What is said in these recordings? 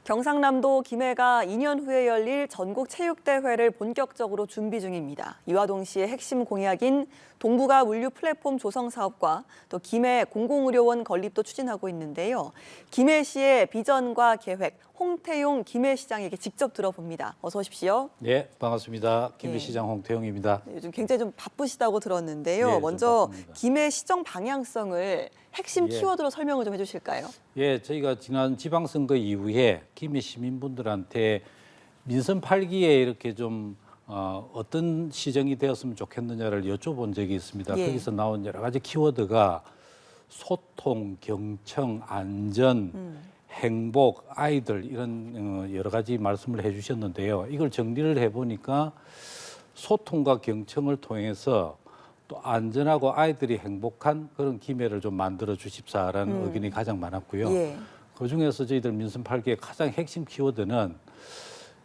경상남도 김해가 2년 후에 열릴 전국체육대회를 본격적으로 준비 중입니다. 이와 동시에 핵심 공약인 동북아 물류 플랫폼 조성 사업과 또 김해 공공의료원 건립도 추진하고 있는데요. 김해시의 비전과 계획, 홍태용 김해시장에게 직접 들어봅니다. 어서 오십시오. 네, 반갑습니다. 김해시장 홍태용입니다. 요즘 굉장히 좀 바쁘시다고 들었는데요. 네, 먼저 김해 시정 방향성을 핵심 예. 키워드로 설명을 좀 해주실까요? 예, 저희가 지난 지방선거 이후에 김해 시민분들한테 민선 8기에 이렇게 좀 어떤 시정이 되었으면 좋겠느냐를 여쭤본 적이 있습니다. 예. 거기서 나온 여러 가지 키워드가 소통, 경청, 안전, 행복, 아이들 이런 여러 가지 말씀을 해주셨는데요. 이걸 정리를 해보니까 소통과 경청을 통해서 또 안전하고 아이들이 행복한 그런 김해를 좀 만들어 주십사라는 의견이 가장 많았고요. 예. 그중에서 저희들 민선 8기의 가장 핵심 키워드는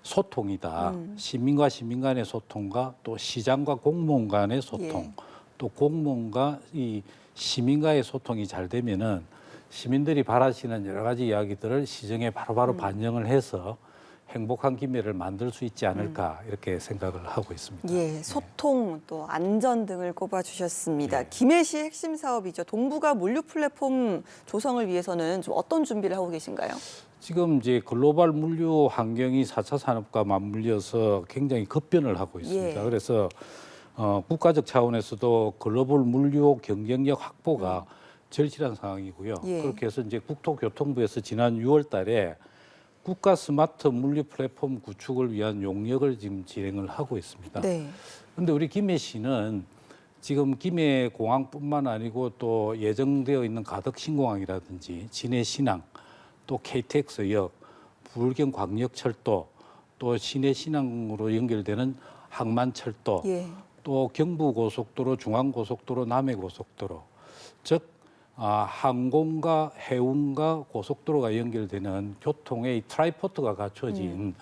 소통이다. 시민과 시민 간의 소통과 또 시장과 공무원 간의 소통, 또 공무원과 이 시민과의 소통이 잘 되면은 시민들이 바라시는 여러 가지 이야기들을 시정에 바로바로 반영을 해서 행복한 김해를 만들 수 있지 않을까 이렇게 생각을 하고 있습니다. 예, 소통 또 안전 등을 꼽아주셨습니다. 예. 김해시 핵심 사업이죠. 동북아 물류 플랫폼 조성을 위해서는 좀 어떤 준비를 하고 계신가요? 지금 이제 글로벌 물류 환경이 4차 산업과 맞물려서 굉장히 급변을 하고 있습니다. 예. 그래서 국가적 차원에서도 글로벌 물류 경쟁력 확보가 절실한 상황이고요. 예. 그렇게 해서 이제 국토교통부에서 지난 6월 달에 국가 스마트 물류 플랫폼 구축을 위한 용역을 지금 진행을 하고 있습니다. 네. 그런데 우리 김해시는 지금 김해 공항뿐만 아니고 또 예정되어 있는 가덕신공항이라든지 진해신항, 또 KTX역, 부울경 광역철도, 또 시내신항으로 연결되는 항만철도, 예. 또 경부고속도로, 중앙고속도로, 남해고속도로, 즉 항공과 해운과 고속도로가 연결되는 교통의 이 트라이포트가 갖춰진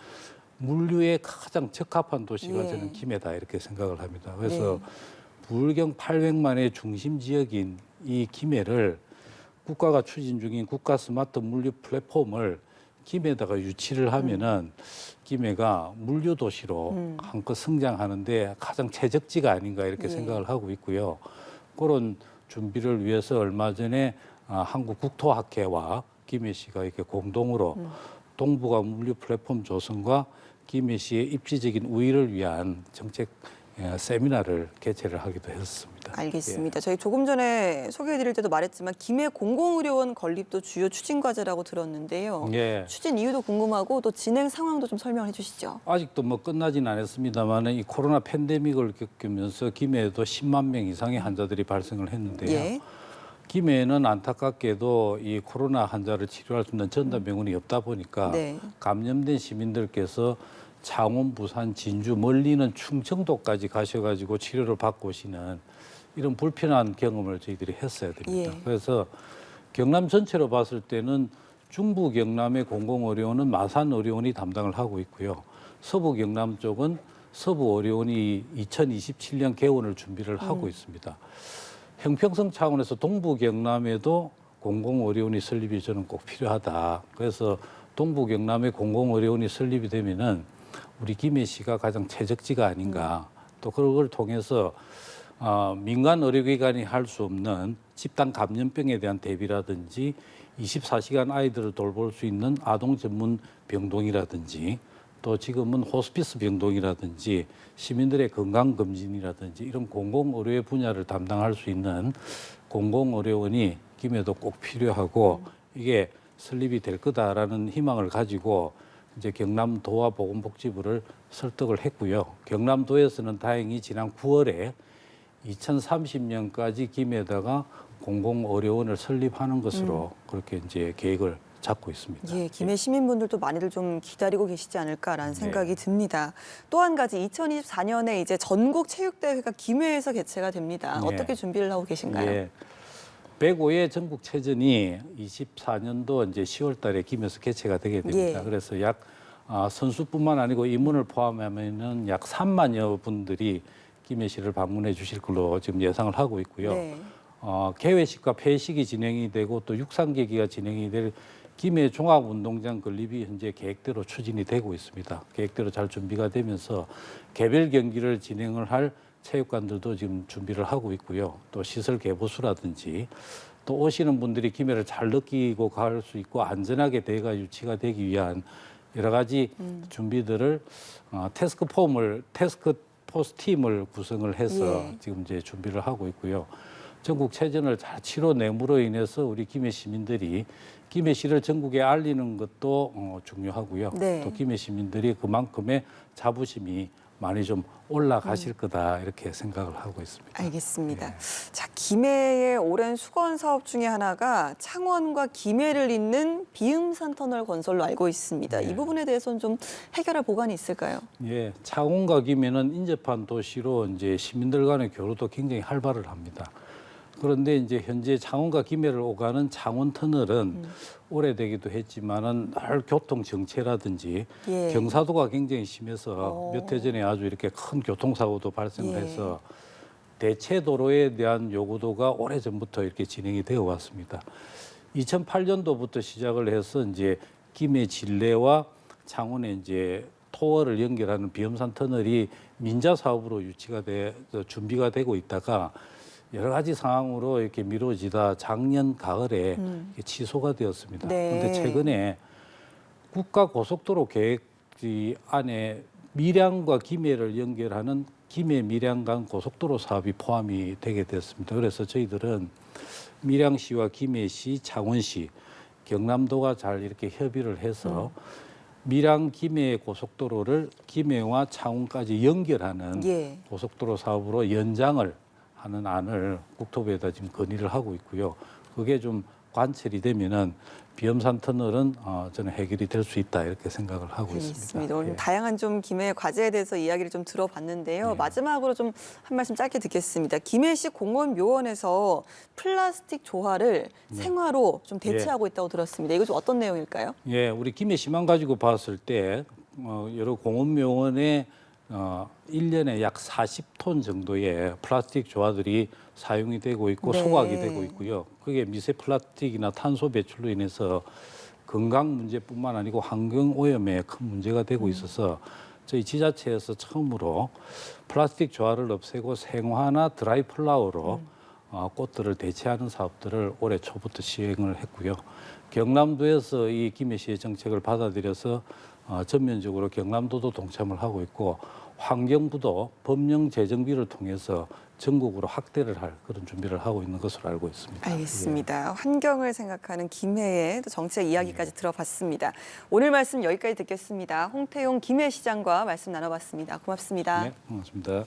물류에 가장 적합한 도시가 예. 저는 김해다 이렇게 생각을 합니다. 그래서 부울경 800만의 중심 지역인 이 김해를 국가가 추진 중인 국가 스마트 물류 플랫폼을 김해에다가 유치를 하면은 김해가 물류 도시로 한껏 성장하는데 가장 최적지가 아닌가 이렇게 생각을 하고 있고요. 그런 준비를 위해서 얼마 전에 한국국토학회와 김해시가 이렇게 공동으로 동북아 물류 플랫폼 조성과 김해시의 입지적인 우위를 위한 정책 세미나를 개최를 하기도 했습니다. 알겠습니다. 저희 조금 전에 소개해드릴 때도 말했지만 김해 공공의료원 건립도 주요 추진 과제라고 들었는데요. 예. 추진 이유도 궁금하고 또 진행 상황도 좀 설명해 주시죠. 아직도 뭐 끝나진 않았습니다만 이 코로나 팬데믹을 겪으면서 김해에도 10만 명 이상의 환자들이 발생을 했는데요. 예. 김해에는 안타깝게도 이 코로나 환자를 치료할 수 있는 전담 병원이 없다 보니까 감염된 시민들께서 창원, 부산, 진주, 멀리는 충청도까지 가셔가지고 치료를 받고 오시는 이런 불편한 경험을 저희들이 했어야 됩니다. 그래서 경남 전체로 봤을 때는 중부 경남의 공공의료원은 마산의료원이 담당을 하고 있고요. 서부 경남 쪽은 서부의료원이 2027년 개원을 준비를 하고 있습니다. 형평성 차원에서 동부 경남에도 공공의료원이 설립이 저는 꼭 필요하다. 그래서 동부 경남의 공공의료원이 설립이 되면은 우리 김해시가 가장 최적지가 아닌가. 또 그걸 통해서 민간 의료기관이 할 수 없는 집단 감염병에 대한 대비라든지 24시간 아이들을 돌볼 수 있는 아동 전문 병동이라든지 또 지금은 호스피스 병동이라든지 시민들의 건강검진이라든지 이런 공공의료의 분야를 담당할 수 있는 공공의료원이 김해도 꼭 필요하고 이게 설립이 될 거다라는 희망을 가지고 이제 경남도와 보건복지부를 설득을 했고요. 경남도에서는 다행히 지난 9월에 2030년까지 김해에다가 공공의료원을 설립하는 것으로 그렇게 이제 계획을 잡고 있습니다. 예, 김해 시민분들도 많이들 좀 기다리고 계시지 않을까라는 생각이 듭니다. 또 한 가지 2024년에 이제 전국 체육대회가 김해에서 개최가 됩니다. 어떻게 준비를 하고 계신가요? 예. 105회 전국체전이 24년도 이제 10월 달에 김해에서 개최가 되게 됩니다. 그래서 약 선수뿐만 아니고 임원을 포함하면은 약 3만여 분들이 김해시를 방문해 주실 걸로 지금 예상을 하고 있고요. 개회식과 폐회식이 진행이 되고 또 육상계기가 진행이 될 김해 종합운동장 건립이 현재 계획대로 추진이 되고 있습니다. 계획대로 잘 준비가 되면서 개별 경기를 진행을 할 체육관들도 지금 준비를 하고 있고요. 또 시설 개보수라든지 또 오시는 분들이 김해를 잘 느끼고 갈 수 있고 안전하게 대회가 유치가 되기 위한 여러 가지 준비들을 테스크포스 팀을 구성을 해서 지금 이제 준비를 하고 있고요. 전국 체전을 잘 치러냄으로 인해서 우리 김해 시민들이 김해시를 전국에 알리는 것도 중요하고요. 네. 또 김해 시민들이 그만큼의 자부심이 많이 좀 올라가실 거다 이렇게 생각을 하고 있습니다. 알겠습니다. 예. 자, 김해의 오랜 수건 사업 중에 하나가 창원과 김해를 잇는 비음산 터널 건설로 알고 있습니다. 이 부분에 대해서는 좀 해결할 보관이 있을까요? 예, 창원과 김해는 인접한 도시로 이제 시민들 간의 교류도 굉장히 활발을 합니다. 그런데 이제 현재 창원과 김해를 오가는 창원 터널은 오래되기도 했지만은 늘 교통 정체라든지 경사도가 굉장히 심해서 몇 해 전에 아주 이렇게 큰 교통사고도 발생해서 대체 도로에 대한 요구도가 오래전부터 이렇게 진행이 되어 왔습니다. 2008년도부터 시작을 해서 이제 김해 진례와 창원의 이제 토어를 연결하는 비음산 터널이 민자 사업으로 유치가 준비가 되고 있다가 여러 가지 상황으로 이렇게 미뤄지다 작년 가을에 취소가 되었습니다. 그런데 최근에 국가고속도로 계획지 안에 밀양과 김해를 연결하는 김해 밀양간 고속도로 사업이 포함이 되게 됐습니다. 그래서 저희들은 밀양시와 김해시, 창원시, 경남도가 잘 이렇게 협의를 해서 밀양 김해 고속도로를 김해와 창원까지 연결하는 고속도로 사업으로 연장을 하는 안을 국토부에다 지금 건의를 하고 있고요. 그게 좀 관철이 되면은 비음산 터널은 저는 해결이 될 수 있다 이렇게 생각을 하고 있습니다. 오늘 다양한 좀 김해 과제에 대해서 이야기를 좀 들어봤는데요. 마지막으로 좀 한 말씀 짧게 듣겠습니다. 김해시 공원묘원에서 플라스틱 조화를 생화로 좀 대체하고 있다고 들었습니다. 이거 좀 어떤 내용일까요? 예, 우리 김해시만 가지고 봤을 때 여러 공원묘원에 1년에 약 40톤 정도의 플라스틱 조화들이 사용이 되고 있고 소각이 되고 있고요. 그게 미세 플라스틱이나 탄소 배출로 인해서 건강 문제뿐만 아니고 환경 오염에 큰 문제가 되고 있어서 저희 지자체에서 처음으로 플라스틱 조화를 없애고 생화나 드라이 플라워로 꽃들을 대체하는 사업들을 올해 초부터 시행을 했고요. 경남도에서 이 김해시의 정책을 받아들여서 전면적으로 경남도도 동참을 하고 있고 환경부도 법령 제정비를 통해서 전국으로 확대를 할 그런 준비를 하고 있는 것으로 알고 있습니다. 알겠습니다. 환경을 생각하는 김해의 또 정책 이야기까지 들어봤습니다. 오늘 말씀 여기까지 듣겠습니다. 홍태용 김해시장과 말씀 나눠봤습니다. 고맙습니다. 네, 고맙습니다.